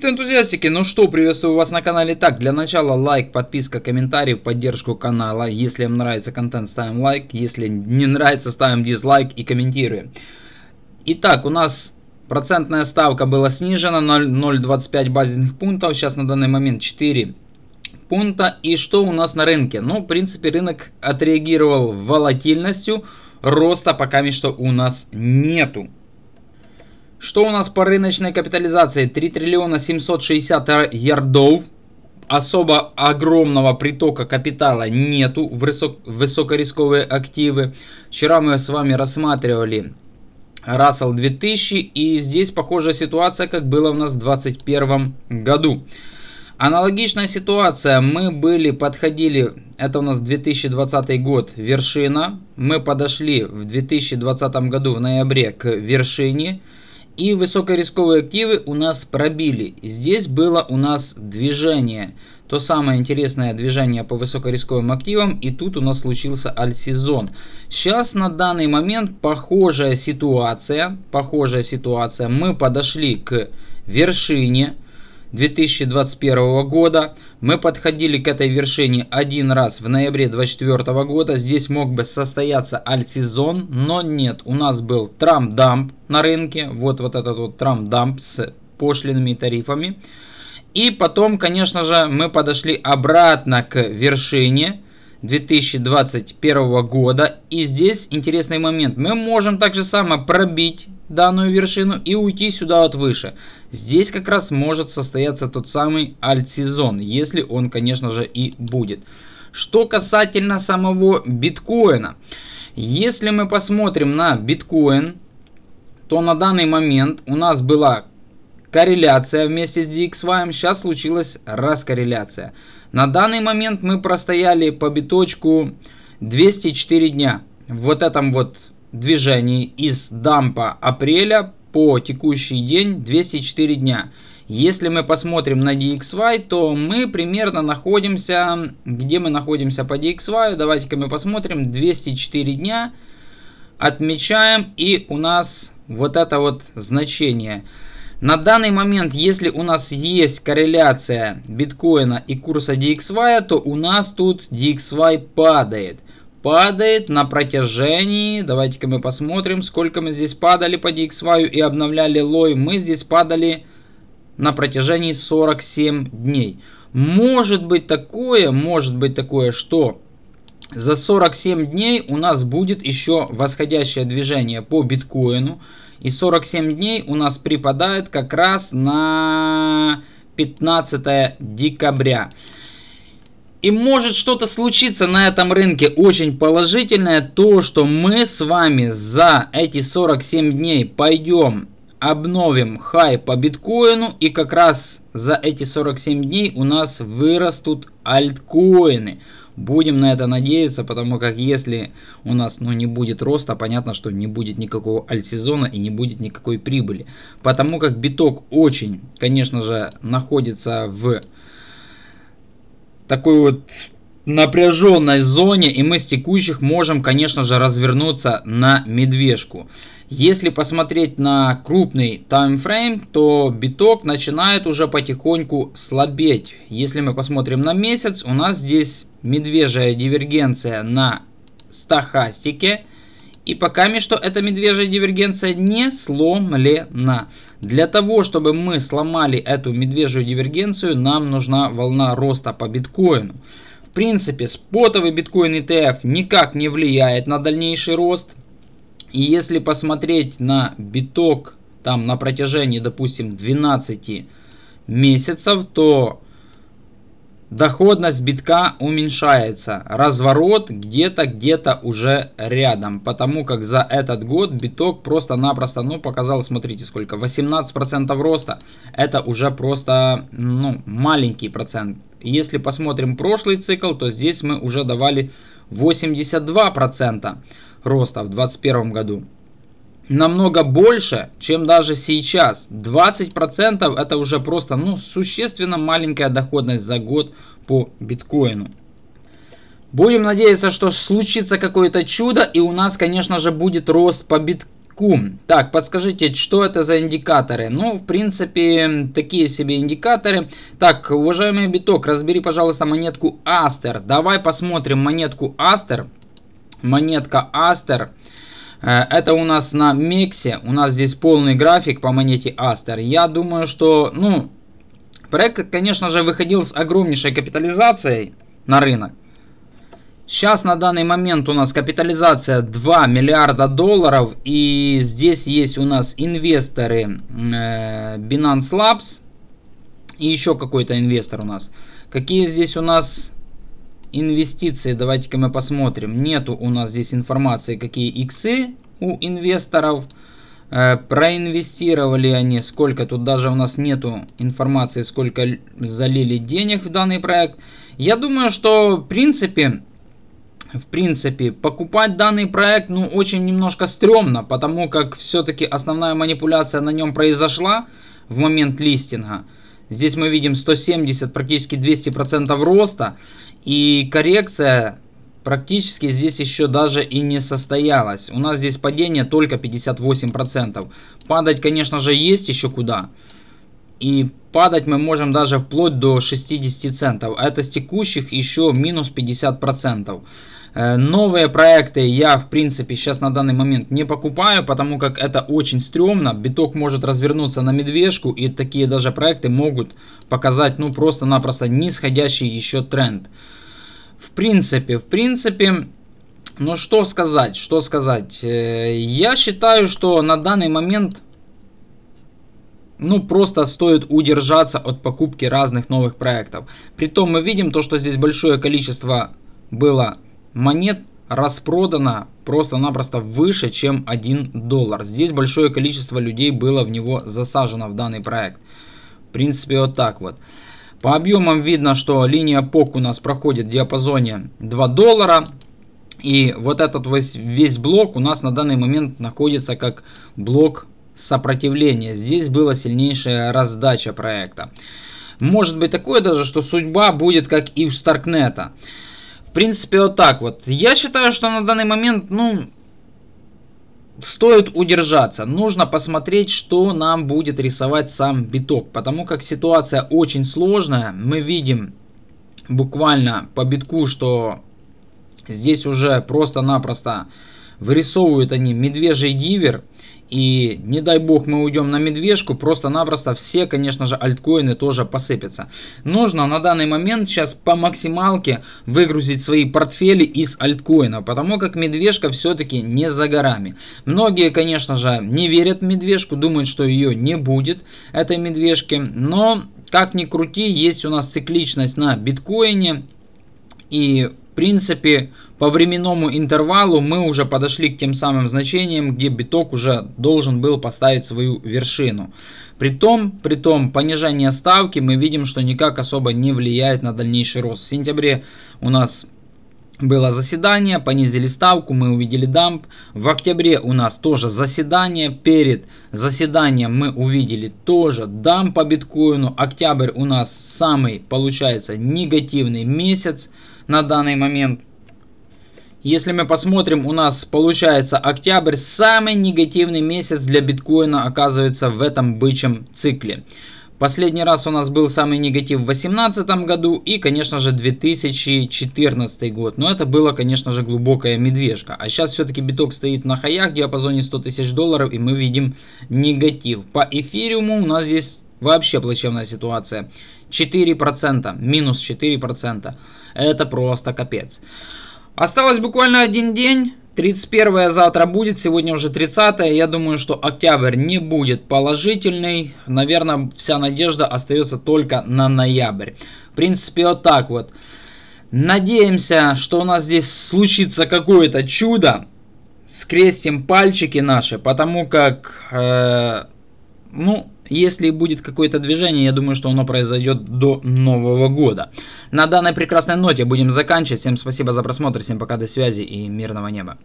криптоэнтузиастики, ну что, приветствую вас на канале. Так, для начала лайк, подписка, комментарий в поддержку канала. Если вам нравится контент, ставим лайк. Если не нравится, ставим дизлайк и комментируем. Итак, у нас процентная ставка была снижена на 0,25 базисных пунктов. Сейчас на данный момент 4 пункта. И что у нас на рынке? Ну, в принципе, рынок отреагировал волатильностью. Роста пока что у нас нету. Что у нас по рыночной капитализации? 3 триллиона 760 ярдов. Особо огромного притока капитала нету в высокорисковые активы. Вчера мы с вами рассматривали Russell 2000. И здесь похожая ситуация, как было у нас в 2021 году. Аналогичная ситуация. Мы подходили, это у нас 2020 год, вершина. Мы подошли в 2020 году в ноябре к вершине. И высокорисковые активы у нас пробили. Здесь было у нас движение. То самое интересное движение по высокорисковым активам. И тут у нас случился альт-сезон. Сейчас на данный момент похожая ситуация. Мы подошли к вершине 2021 года. Мы подходили к этой вершине один раз в ноябре 2024 года. Здесь мог бы состояться альт-сезон, но нет. У нас был трамп-дамп на рынке. Вот этот вот трамп-дамп с пошлинными тарифами. И потом, конечно же, мы подошли обратно к вершине 2021 года. И здесь интересный момент. Мы можем так же само пробить данную вершину и уйти сюда вот выше. Здесь как раз может состояться тот самый альт-сезон, если он, конечно же, и будет. Что касательно самого биткоина. Если мы посмотрим на биткоин, то на данный момент у нас была корреляция вместе с DXY. Сейчас случилась раскорреляция. На данный момент мы простояли по биточку 204 дня. В вот этом вот движении из дампа апреля по текущий день 204 дня. Если мы посмотрим на DXY, то мы примерно находимся... Где мы находимся по DXY? Давайте-ка мы посмотрим. 204 дня. Отмечаем. И у нас вот это вот значение. На данный момент, если у нас есть корреляция биткоина и курса DXY, то у нас тут DXY падает. Падает на протяжении, давайте-ка мы посмотрим, сколько мы здесь падали по DXY и обновляли лой. Мы здесь падали на протяжении 47 дней. Может быть такое, что за 47 дней у нас будет еще восходящее движение по биткоину. И 47 дней у нас припадает как раз на 15 декабря. И может что-то случиться на этом рынке очень положительное. То, что мы с вами за эти 47 дней пойдем, обновим хай по биткоину. И как раз за эти 47 дней у нас вырастут альткоины. Будем на это надеяться, потому как если у нас не будет роста, понятно, что не будет никакого альт-сезона и не будет никакой прибыли. Потому как биток очень, конечно же, находится в такой вот напряженной зоне, и мы с текущих можем, конечно же, развернуться на медвежку. Если посмотреть на крупный таймфрейм, то биток начинает уже потихоньку слабеть. Если мы посмотрим на месяц, у нас здесь медвежья дивергенция на стохастике. И пока что эта медвежья дивергенция не сломлена. Для того, чтобы мы сломали эту медвежью дивергенцию, нам нужна волна роста по биткоину. В принципе, спотовый биткоин ETF никак не влияет на дальнейший рост. И если посмотреть на биток там на протяжении, допустим, 12 месяцев, то доходность битка уменьшается. Разворот где-то уже рядом. Потому как за этот год биток просто-напросто показал, смотрите сколько, 18% роста. Это уже просто маленький процент. Если посмотрим прошлый цикл, то здесь мы уже давали 82% роста в 2021 году. Намного больше, чем даже сейчас. 20% это уже просто существенно маленькая доходность за год по биткоину. Будем надеяться, что случится какое-то чудо, и у нас, конечно же, будет рост по биткоину. битку. Так, подскажите, что это за индикаторы? Ну, в принципе, такие себе индикаторы. Так, уважаемый биток, разбери, пожалуйста, монетку Астер. Давай посмотрим монетку Астер. Монетка Астер. Это у нас на Мексе. У нас здесь полный график по монете Астер. Я думаю, что, ну, проект, конечно же, выходил с огромнейшей капитализацией на рынок. Сейчас на данный момент у нас капитализация 2 миллиарда долларов. И здесь есть у нас инвесторы Binance Labs. И еще какой-то инвестор у нас. Какие здесь у нас инвестиции? Давайте-ка мы посмотрим. Нету у нас здесь информации, какие иксы у инвесторов. Проинвестировали они сколько. Тут даже у нас нету информации, сколько залили денег в данный проект. Я думаю, что в принципе, покупать данный проект, ну, очень немножко стрёмно, потому как все-таки основная манипуляция на нем произошла в момент листинга. Здесь мы видим 170, практически 200% роста, и коррекция практически здесь еще даже и не состоялась. У нас здесь падение только 58%. Падать, конечно же, есть еще куда. И падать мы можем даже вплоть до 60 центов. А это с текущих еще минус 50%. Новые проекты я, в принципе, сейчас на данный момент не покупаю, потому как это очень стрёмно. Биток может развернуться на медвежку, и такие даже проекты могут показать, ну, просто-напросто нисходящий еще тренд. В принципе, ну, что сказать. Я считаю, что на данный момент, ну, просто стоит удержаться от покупки разных новых проектов. Притом мы видим то, что здесь большое количество было монет распродано просто-напросто выше, чем $1. Здесь большое количество людей было в него засажено, в данный проект. В принципе, вот так вот. По объемам видно, что линия POC у нас проходит в диапазоне $2. И вот этот весь блок у нас на данный момент находится как блок сопротивления. Здесь была сильнейшая раздача проекта. Может быть такое даже, что судьба будет как и у Старкнета. В принципе, вот так вот. Я считаю, что на данный момент, ну, стоит удержаться. Нужно посмотреть, что нам будет рисовать сам биток. Потому как ситуация очень сложная. Мы видим буквально по битку, что здесь уже просто-напросто вырисовывают они медвежий дивер. И не дай бог мы уйдем на медвежку, просто-напросто все, конечно же, альткоины тоже посыпятся. Нужно на данный момент сейчас по максималке выгрузить свои портфели из альткоинов, потому как медвежка все-таки не за горами. Многие, конечно же, не верят в медвежку, думают, что ее не будет, этой медвежки. Но, как ни крути, есть у нас цикличность на биткоине. И, в принципе, по временному интервалу мы уже подошли к тем самым значениям, где биток уже должен был поставить свою вершину. Притом понижение ставки мы видим, что никак особо не влияет на дальнейший рост. В сентябре у нас было заседание, понизили ставку, мы увидели дамп. В октябре у нас тоже заседание. Перед заседанием мы увидели тоже дамп по биткоину. Октябрь у нас самый, получается, негативный месяц на данный момент. Если мы посмотрим, у нас получается октябрь самый негативный месяц для биткоина, оказывается, в этом бычьем цикле. Последний раз у нас был самый негатив в 2018 году и, конечно же, 2014 год. Но это было, конечно же, глубокая медвежка. А сейчас все-таки биток стоит на хаях в диапазоне $100 тысяч, и мы видим негатив. По эфириуму у нас здесь вообще плачевная ситуация. 4%, минус 4%. Это просто капец. Осталось буквально один день. 31 завтра будет, сегодня уже 30. Я думаю, что октябрь не будет положительный. Наверное, вся надежда остается только на ноябрь. В принципе, вот так вот. Надеемся, что у нас здесь случится какое-то чудо. Скрестим пальчики наши, потому как, если будет какое-то движение, я думаю, что оно произойдет до Нового года. На данной прекрасной ноте будем заканчивать. Всем спасибо за просмотр, всем пока, до связи и мирного неба.